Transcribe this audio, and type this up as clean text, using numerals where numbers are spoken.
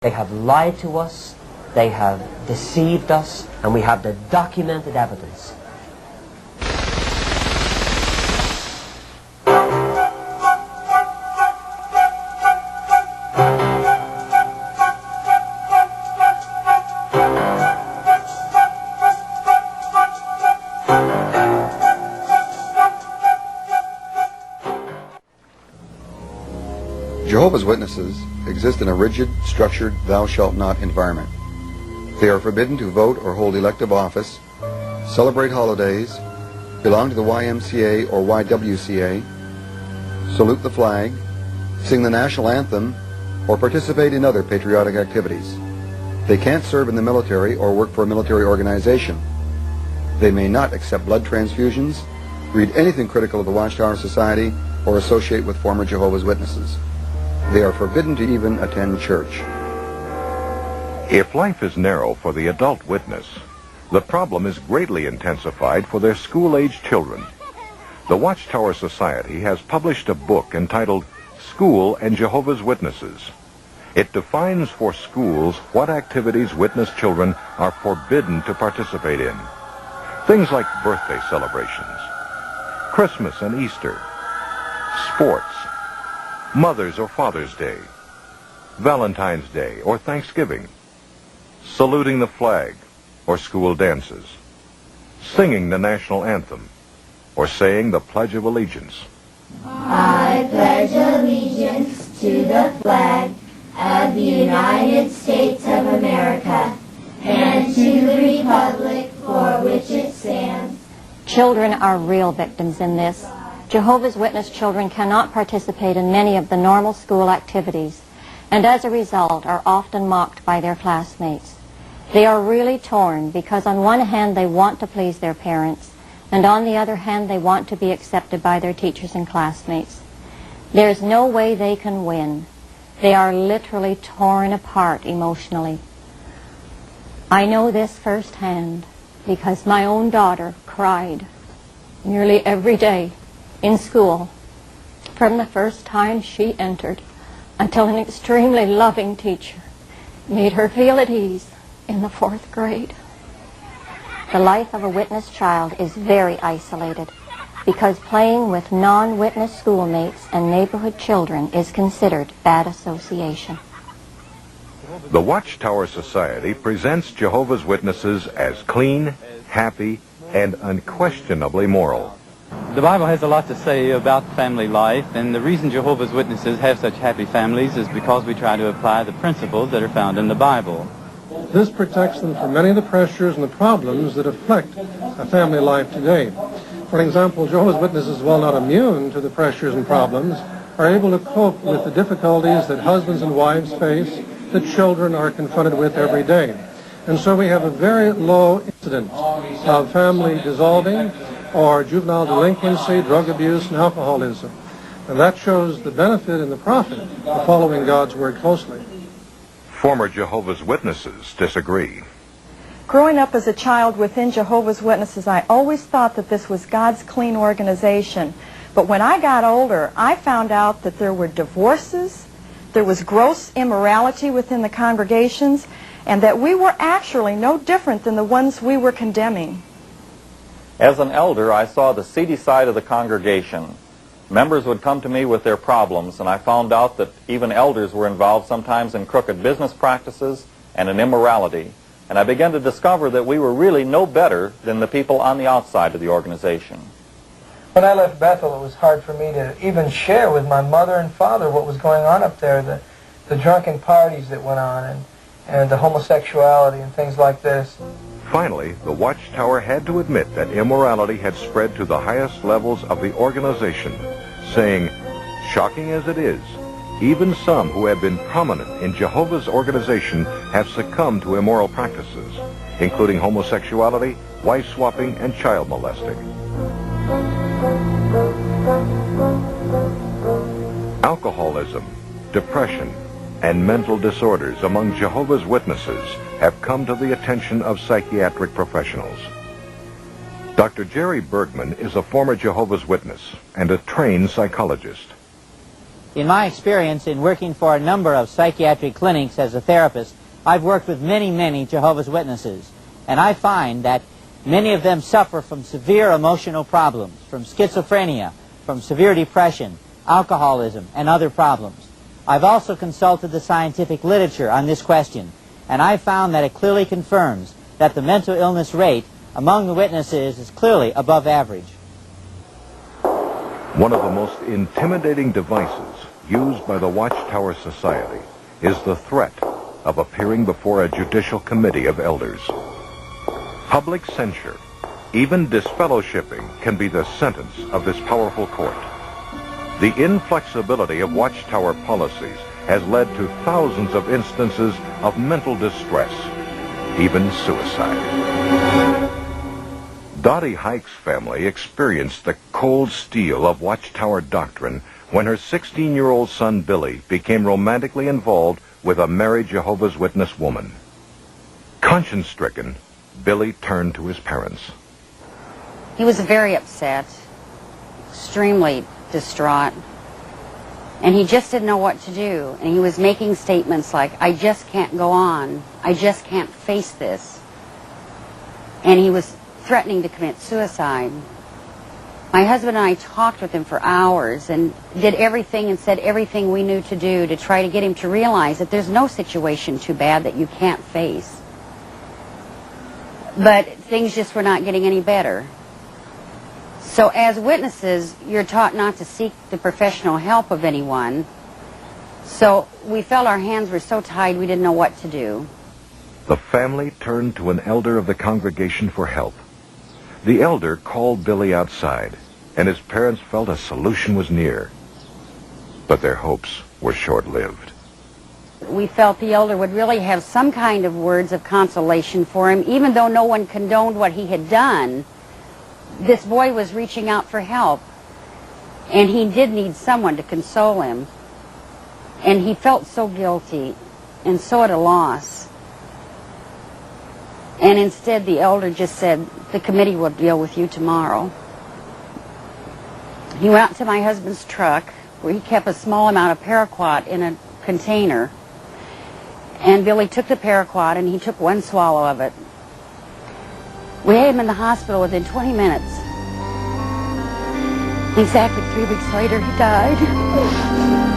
They have lied to us, they have deceived us, and we have the documented evidence. Jehovah's Witnesses exist in a rigid, structured, thou shalt not environment. They are forbidden to vote or hold elective office, celebrate holidays, belong to the YMCA or YWCA, salute the flag, sing the national anthem, or participate in other patriotic activities. They can't serve in the military or work for a military organization. They may not accept blood transfusions, read anything critical of the Watchtower Society, or associate with former Jehovah's Witnesses. They are forbidden to even attend church. If life is narrow for the adult witness, the problem is greatly intensified for their school-age children. The Watchtower Society has published a book entitled School and Jehovah's Witnesses. It defines for schools what activities witness children are forbidden to participate in. Things like birthday celebrations, Christmas and Easter, sports, Mother's or Father's Day, Valentine's Day or Thanksgiving, saluting the flag or school dances, singing the national anthem, or saying the Pledge of Allegiance. I pledge allegiance to the flag of the United States of America and to the republic for which it stands. Children are real victims in this. Jehovah's Witness children cannot participate in many of the normal school activities, and as a result are often mocked by their classmates. They are really torn because on one hand they want to please their parents, and on the other hand they want to be accepted by their teachers and classmates. There's no way they can win. They are literally torn apart emotionally. I know this firsthand because my own daughter cried nearly every day in school from the first time she entered until an extremely loving teacher made her feel at ease in the 4th grade. The life of a witness child is very isolated because playing with non-witness schoolmates and neighborhood children is considered bad association. The Watchtower Society presents Jehovah's Witnesses as clean, happy, and unquestionably moral. The Bible has a lot to say about family life, and the reason Jehovah's Witnesses have such happy families is because we try to apply the principles that are found in the Bible. This protects them from many of the pressures and the problems that afflict a family life today. For example, Jehovah's Witnesses, while not immune to the pressures and problems, are able to cope with the difficulties that husbands and wives face, that children are confronted with every day. And so we have a very low incidence of family dissolving or juvenile delinquency, drug abuse, and alcoholism. And that shows the benefit and the profit of following God's Word closely. Former Jehovah's Witnesses disagree. Growing up as a child within Jehovah's Witnesses, I always thought that this was God's clean organization. But when I got older, I found out that there were divorces, there was gross immorality within the congregations, and that we were actually no different than the ones we were condemning. As an elder, I saw the seedy side of the congregation. Members would come to me with their problems, and I found out that even elders were involved sometimes in crooked business practices and in immorality. And I began to discover that we were really no better than the people on the outside of the organization. When I left Bethel, it was hard for me to even share with my mother and father what was going on up there, the drunken parties that went on, and the homosexuality and things like this. Finally, the Watchtower had to admit that immorality had spread to the highest levels of the organization, saying, shocking as it is, even some who have been prominent in Jehovah's organization have succumbed to immoral practices, including homosexuality, wife-swapping, and child molesting. Alcoholism, depression, and mental disorders among Jehovah's Witnesses have come to the attention of psychiatric professionals. Dr. Jerry Bergman is a former Jehovah's Witness and a trained psychologist. In my experience in working for a number of psychiatric clinics as a therapist, I've worked with many Jehovah's Witnesses, and I find that many of them suffer from severe emotional problems, from schizophrenia, from severe depression, alcoholism, and other problems. I've also consulted the scientific literature on this question, and I found that it clearly confirms that the mental illness rate among the witnesses is clearly above average. One of the most intimidating devices used by the Watchtower Society is the threat of appearing before a judicial committee of elders. Public censure, even disfellowshipping, can be the sentence of this powerful court. The inflexibility of Watchtower policies has led to thousands of instances of mental distress, even suicide. Dottie Hike's family experienced the cold steel of Watchtower doctrine when her 16-year-old son Billy became romantically involved with a married Jehovah's Witness woman. Conscience-stricken, Billy turned to his parents. He was very upset, extremely distraught, and he just didn't know what to do. And he was making statements like, I just can't go on, I just can't face this. And he was threatening to commit suicide. My husband and I talked with him for hours and did everything and said everything we knew to do to try to get him to realize that there's no situation too bad that you can't face. But things just were not getting any better. So as witnesses, you're taught not to seek the professional help of anyone. So we felt our hands were so tied we didn't know what to do. The family turned to an elder of the congregation for help. The elder called Billy outside, and his parents felt a solution was near. But their hopes were short-lived. We felt the elder would really have some kind of words of consolation for him, even though no one condoned what he had done. This boy was reaching out for help, and he did need someone to console him. And he felt so guilty and so at a loss. And instead the elder just said, the committee will deal with you tomorrow. He went out to my husband's truck, where he kept a small amount of paraquat in a container. And Billy took the paraquat and he took one swallow of it. We had him in the hospital within 20 minutes. Exactly 3 weeks later, he died.